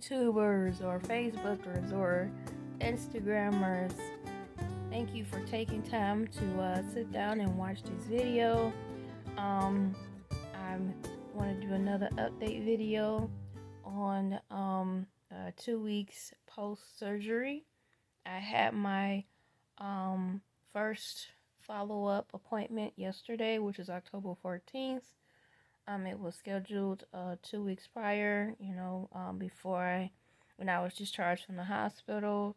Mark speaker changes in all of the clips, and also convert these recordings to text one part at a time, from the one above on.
Speaker 1: YouTubers or Facebookers or Instagrammers. Thank you for taking time to sit down and watch this video. I want to do another update video on 2 weeks post surgery. I had my first follow-up appointment yesterday, which is October 14th. It was scheduled 2 weeks prior, before when I was discharged from the hospital.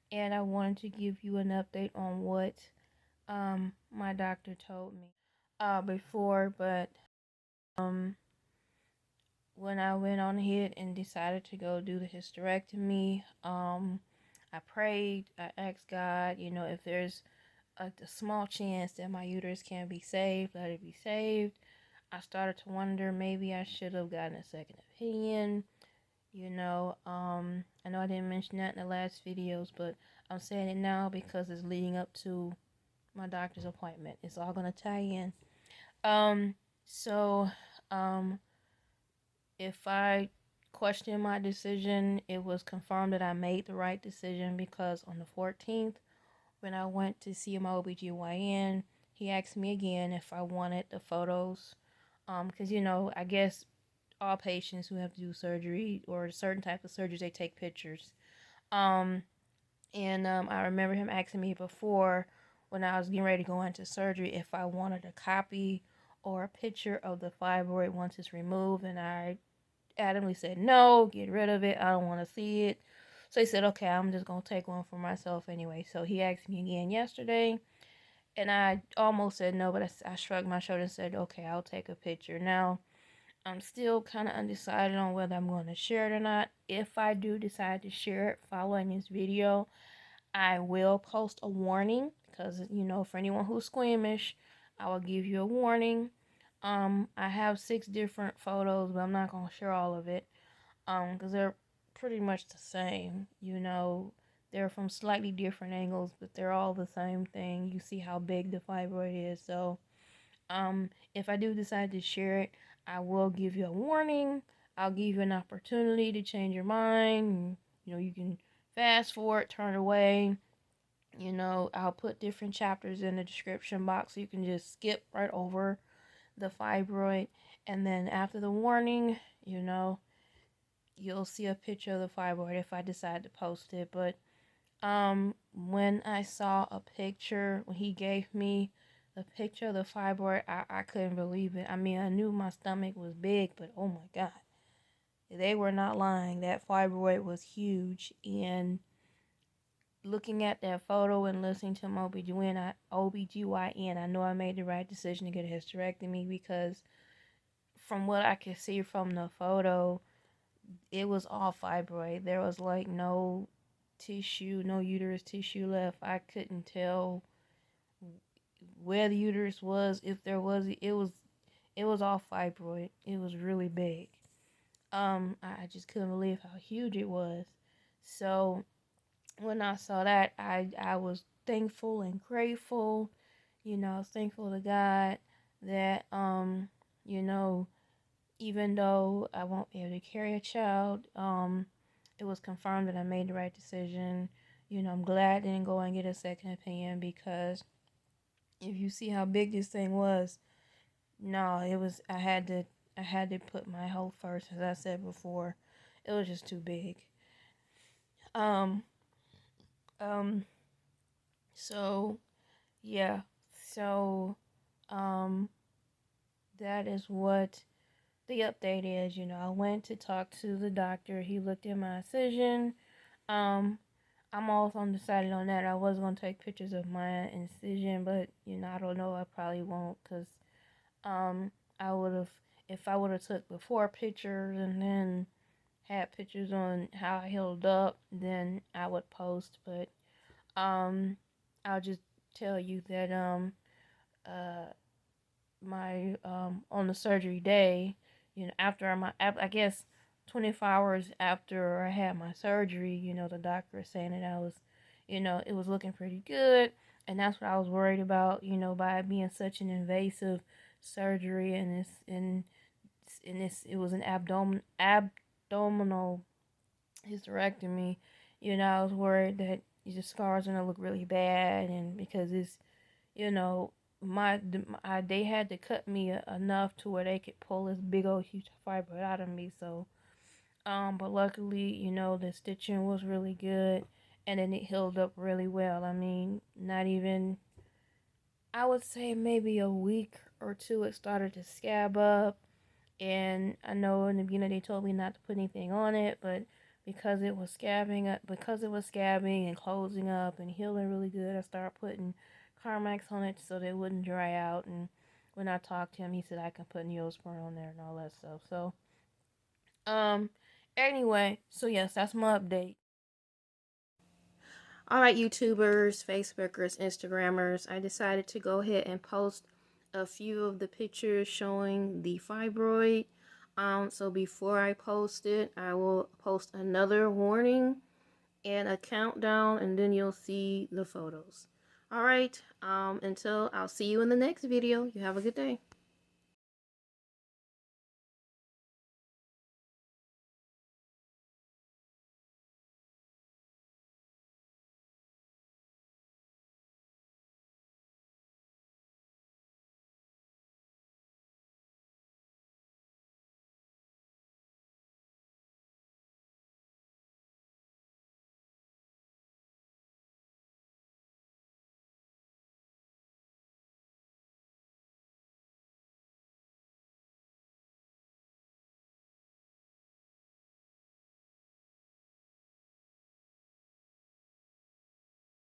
Speaker 1: And I wanted to give you an update on what my doctor told me before. But when I went on ahead and decided to go do the hysterectomy, I prayed, I asked God, if there's a small chance that my uterus can be saved, let it be saved. I started to wonder maybe I should have gotten a second opinion. I know I didn't mention that in the last videos, but I'm saying it now because it's leading up to my doctor's appointment. It's all gonna tie in. So, if I question my decision, it was confirmed that I made the right decision because on the 14th, when I went to see my OBGYN, he asked me again if I wanted the photos. Because, I guess all patients who have to do surgery or a certain type of surgery, they take pictures. And I remember him asking me before when I was getting ready to go into surgery if I wanted a copy or a picture of the fibroid once it's removed, and I adamantly said no, get rid of it, I don't want to see it. So he said, okay, I'm just going to take one for myself anyway. So he asked me again yesterday, and I almost said no, but I shrugged my shoulders and said, okay, I'll take a picture. Now, I'm still kind of undecided on whether I'm going to share it or not. If I do decide to share it following this video, I will post a warning because, for anyone who's squeamish, I will give you a warning. I have 6 different photos, but I'm not going to share all of it because they're pretty much the same. They're from slightly different angles, but they're all the same thing. You see how big the fibroid is. So, if I do decide to share it, I will give you a warning. I'll give you an opportunity to change your mind. You can fast forward, turn away. I'll put different chapters in the description box so you can just skip right over the fibroid. And then after the warning, you'll see a picture of the fibroid if I decide to post it. But when I saw a picture, when he gave me the picture of the fibroid, I couldn't believe it. I mean, I knew my stomach was big, but oh my God, they were not lying. That fibroid was huge. And looking at that photo and listening to my OBGYN, I know I made the right decision to get a hysterectomy because from what I could see from the photo, it was all fibroid. There was like no tissue, no uterus tissue left. I couldn't tell where the uterus was, if there was. It was all fibroid. It was really big. I just couldn't believe how huge it was. So when I saw that, I was thankful and grateful. I was thankful to God that you know, even though I won't be able to carry a child, it was confirmed that I made the right decision. I'm glad I didn't go and get a second opinion because if you see how big this thing was, no, it was I had to put my health first, as I said before. It was just too big. Um um so yeah. So um that is what the update is. I went to talk to the doctor. He looked at my incision. Um I'm also undecided on that. I was gonna take pictures of my incision, but I don't know. I probably won't, cause um, I would have if I would have took before pictures and then had pictures on how I healed up, then I would post. But um, I'll just tell you that uh my on the surgery day, after I guess 24 hours after I had my surgery, the doctor was saying that I was, it was looking pretty good, and that's what I was worried about, by it being such an invasive surgery, and this it was an abdominal hysterectomy, you know, I was worried that the scars are gonna look really bad, and because it's, you know, they had to cut me enough to where they could pull this big old huge fibroid out of me. So, but luckily, you know, the stitching was really good, and then it healed up really well. I mean, not even, I would say maybe a week or two, it started to scab up. And I know in the beginning they told me not to put anything on it, but because it was scabbing and closing up and healing really good, I started putting Carmex on it so they wouldn't dry out. And when I talked to him, he said I can put Neosporin on there and all that stuff. So, um, anyway, so yes, that's my update. All right, YouTubers, Facebookers, Instagrammers, I decided to go ahead and post a few of the pictures showing the fibroid. So before I post it, I will post another warning and a countdown, and then you'll see the photos. All right, until I'll see you in the next video. You have a good day.